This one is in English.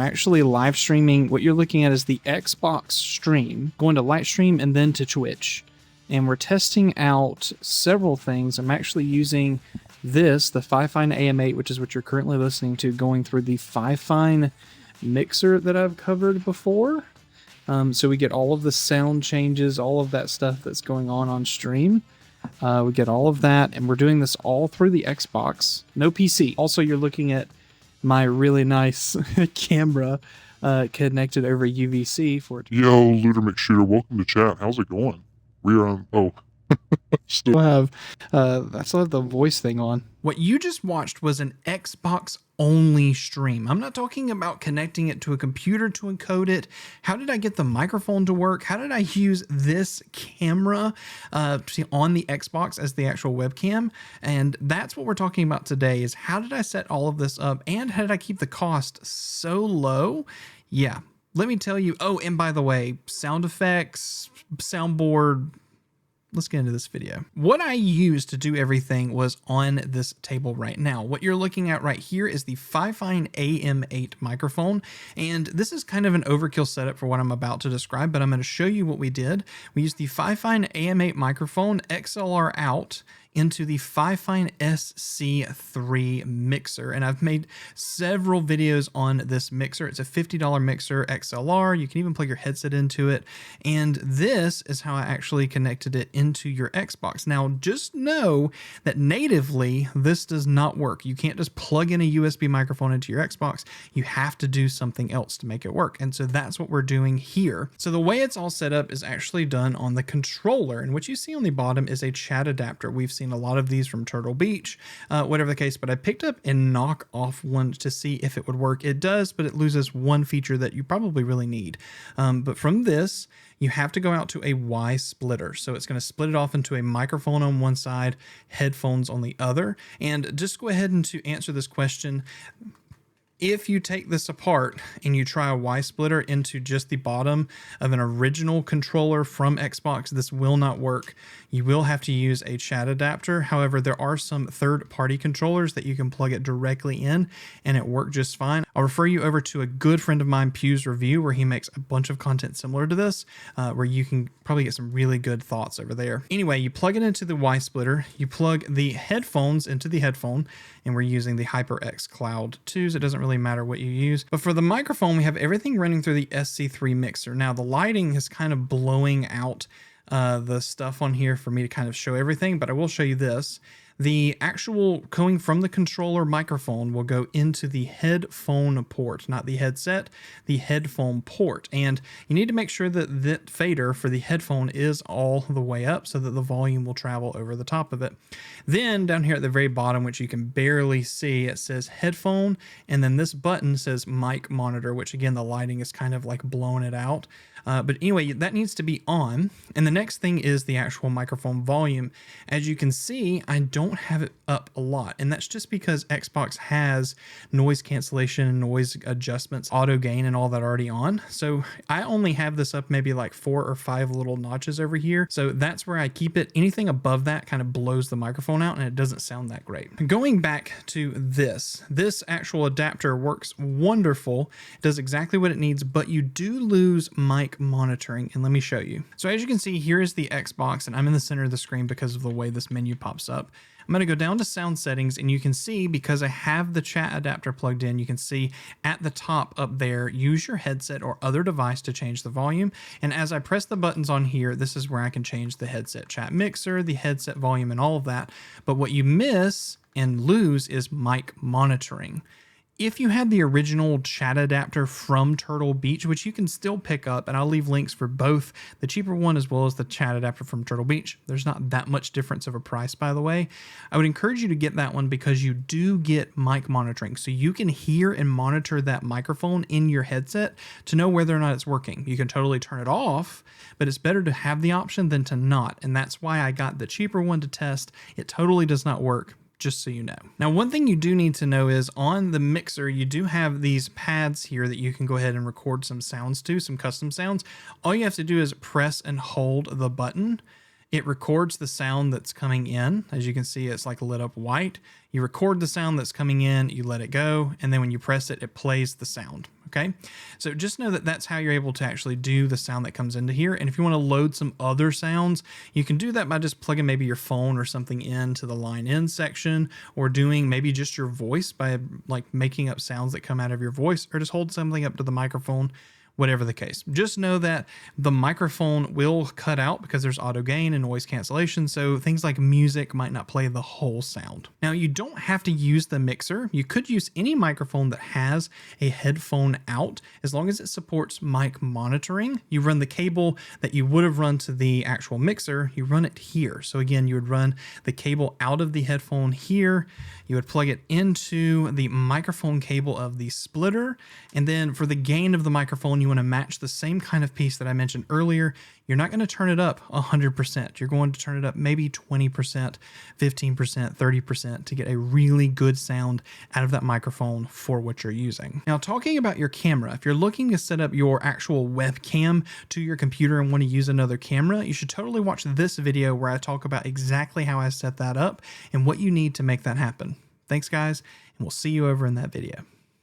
Actually live streaming. What you're looking at is the Xbox stream, going to Lightstream and then to Twitch. And we're testing out several things. I'm actually using this, the Fifine AM8, which is what you're currently listening to, going through the Fifine mixer that I've covered before. So we get all of the sound changes, all of that stuff that's going on stream. We get all of that, and we're doing this all through the Xbox, no PC. Also, you're looking at my really nice camera connected over UVC for it. Yo, Looter McShooter, welcome to chat. How's it going? We're on. Oh, still have I still have the voice thing on. What you just watched was an Xbox only stream. I'm not talking about connecting it to a computer to encode it. How did I get the microphone to work? How did I use this camera on the Xbox as the actual webcam? And that's what we're talking about today, is how did I set all of this up and how did I keep the cost so low? Yeah, let me tell you. Oh, and by the way, sound effects, soundboard. Let's get into this video. What I used to do everything was on this table right now. What you're looking at right here is the Fifine AM8 microphone. And this is kind of an overkill setup for what I'm about to describe, but I'm going to show you what we did. We used the Fifine AM8 microphone, XLR out, into the Fifine SC3 mixer. And I've made several videos on this mixer. It's a $50 mixer XLR. You can even plug your headset into it. And this is how I actually connected it into your Xbox. Now, just know that natively, this does not work. You can't just plug in a USB microphone into your Xbox. You have to do something else to make it work. And so that's what we're doing here. So the way it's all set up is actually done on the controller. And what you see on the bottom is a chat adapter. We've seen a lot of these from Turtle Beach, whatever the case, but I picked up a knockoff one to see if it would work. It does, but it loses one feature that you probably really need. But from this, you have to go out to a Y splitter. So it's going to split it off into a microphone on one side, headphones on the other. And just go ahead and to answer this question, if you take this apart and you try a Y splitter into just the bottom of an original controller from Xbox, this will not work. You will have to use a chat adapter. However, there are some third-party controllers that you can plug it directly in and it worked just fine. I'll refer you over to a good friend of mine, Pew's Review, where he makes a bunch of content similar to this, where you can probably get some really good thoughts over there. Anyway, you plug it into the Y splitter, you plug the headphones into the headphone, and we're using the HyperX Cloud 2s. It doesn't really matter what you use. But for the microphone, we have everything running through the SC3 mixer. Now, the lighting is kind of blowing out the stuff on here for me to kind of show everything, but I will show you this. The actual going from the controller microphone will go into the headphone port, not the headset, the headphone port. And you need to make sure that the fader for the headphone is all the way up so that the volume will travel over the top of it. Then down here at the very bottom, which you can barely see, it says headphone. And then this button says mic monitor, which again, the lighting is kind of like blowing it out. But anyway, that needs to be on. And the next thing is the actual microphone volume. As you can see, I don't have it up a lot. And that's just because Xbox has noise cancellation and noise adjustments, auto gain and all that already on. So I only have this up maybe like 4 or 5 little notches over here. So that's where I keep it. Anything above that kind of blows the microphone out and it doesn't sound that great. Going back to this actual adapter works wonderful. It does exactly what it needs, but you do lose mic monitoring, and let me show you. So as you can see, here is the Xbox, and I'm in the center of the screen because of the way this menu pops up. I'm going to go down to sound settings, and you can see, because I have the chat adapter plugged in, you can see at the top up there, use your headset or other device to change the volume. And as I press the buttons on here, this is where I can change the headset chat mixer, the headset volume, and all of that. But what you miss and lose is mic monitoring. If you had the original chat adapter from Turtle Beach, which you can still pick up, and I'll leave links for both the cheaper one as well as the chat adapter from Turtle Beach. There's not that much difference of a price, by the way. I would encourage you to get that one because you do get mic monitoring. So you can hear and monitor that microphone in your headset to know whether or not it's working. You can totally turn it off, but it's better to have the option than to not. And that's why I got the cheaper one to test. It totally does not work, just so you know. Now, one thing you do need to know is on the mixer, you do have these pads here that you can go ahead and record some sounds to, some custom sounds. All you have to do is press and hold the button It records the sound that's coming in. As you can see, it's like lit up white. You record the sound that's coming in, you let it go, and then when you press it, it plays the sound. Okay, so just know that that's how you're able to actually do the sound that comes into here. And if you want to load some other sounds, you can do that by just plugging maybe your phone or something into the line in section, or doing maybe just your voice by like making up sounds that come out of your voice, or just hold something up to the microphone. Whatever the case, just know that the microphone will cut out because there's auto gain and noise cancellation, so things like music might not play the whole sound. Now, you don't have to use the mixer. You could use any microphone that has a headphone out, as long as it supports mic monitoring. You run the cable that you would have run to the actual mixer, you run it here. So again, you would run the cable out of the headphone here, you would plug it into the microphone cable of the splitter, and then for the gain of the microphone, you want to match the same kind of piece that I mentioned earlier. You're not going to turn it up 100%. You're going to turn it up maybe 20%, 15%, 30% to get a really good sound out of that microphone for what you're using. Now, talking about your camera, if you're looking to set up your actual webcam to your computer and want to use another camera, you should totally watch this video where I talk about exactly how I set that up and what you need to make that happen. Thanks, guys, and we'll see you over in that video.